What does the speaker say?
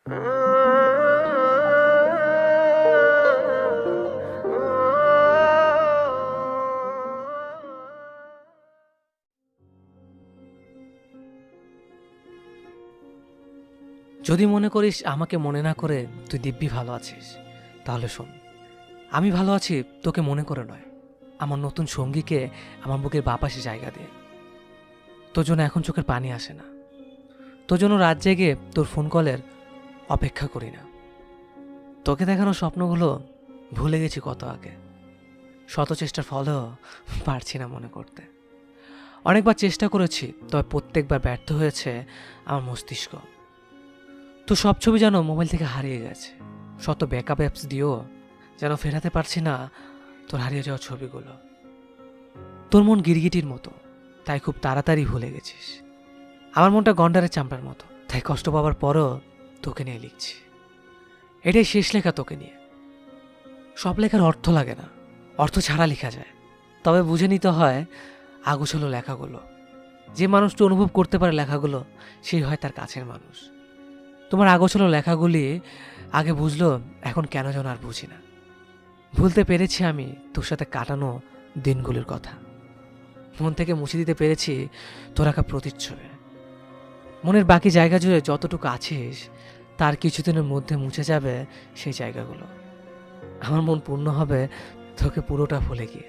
যদি মনে করিস আমাকে মনে না করে তুই দিব্যি ভালো আছিস, তাহলে শোন, আমি ভালো আছি তোকে মনে করে নয়, আমার নতুন সঙ্গীকে আমার বুকের বাপাসে জায়গা দিয়ে। তোর জন্য এখন চোখের পানি আসে না, তোর জন্য রাত জেগে তোর ফোন কলের অপেক্ষা করি না। তোকে দেখানো স্বপ্নগুলো ভুলে গেছি কত আগে, শত চেষ্টার ফলেও পারছি না মনে করতে। অনেকবার চেষ্টা করেছি, তবে প্রত্যেকবার ব্যর্থ হয়েছে আমার মস্তিষ্ক। তো সব ছবি যেন মোবাইল থেকে হারিয়ে গেছে, শত ব্যাকআপ অ্যাপস দিয়েও যেন ফেরাতে পারছি না তোর হারিয়ে যাওয়া ছবিগুলো। তোর মন গিরগিটির মতো, তাই খুব তাড়াতাড়ি ভুলে গেছিস। আমার মনটা গন্ডারের চামড়ার মতো, তাই কষ্ট পাবার পরও তোকে নিয়ে লিখছি। এটাই শেষ লেখা তোকে নিয়ে। সব লেখার অর্থ লাগে না, অর্থ ছাড়া লেখা যায়, তবে বুঝে নিতে হয় আগোছালো লেখাগুলো। যে মানুষটা অনুভব করতে পারে লেখাগুলো, সেই হয় তার কাছের মানুষ। তোমার আগোছালো লেখাগুলি আগে বুঝলো, এখন কেন যেন আর বুঝি না। ভুলতে পেরেছি আমি তোর সাথে কাটানো দিনগুলির কথা, মন থেকে মুছে দিতে পেরেছি তোর আঁকা প্রতিচ্ছবি। মনের বাকি জায়গা জুড়ে যতটুকু আছিস, তার কিছুদিনের মধ্যে মুছে যাবে সেই জায়গাগুলো। আমার মন পূর্ণ হবে তোকে পুরোটা ভুলে গিয়ে।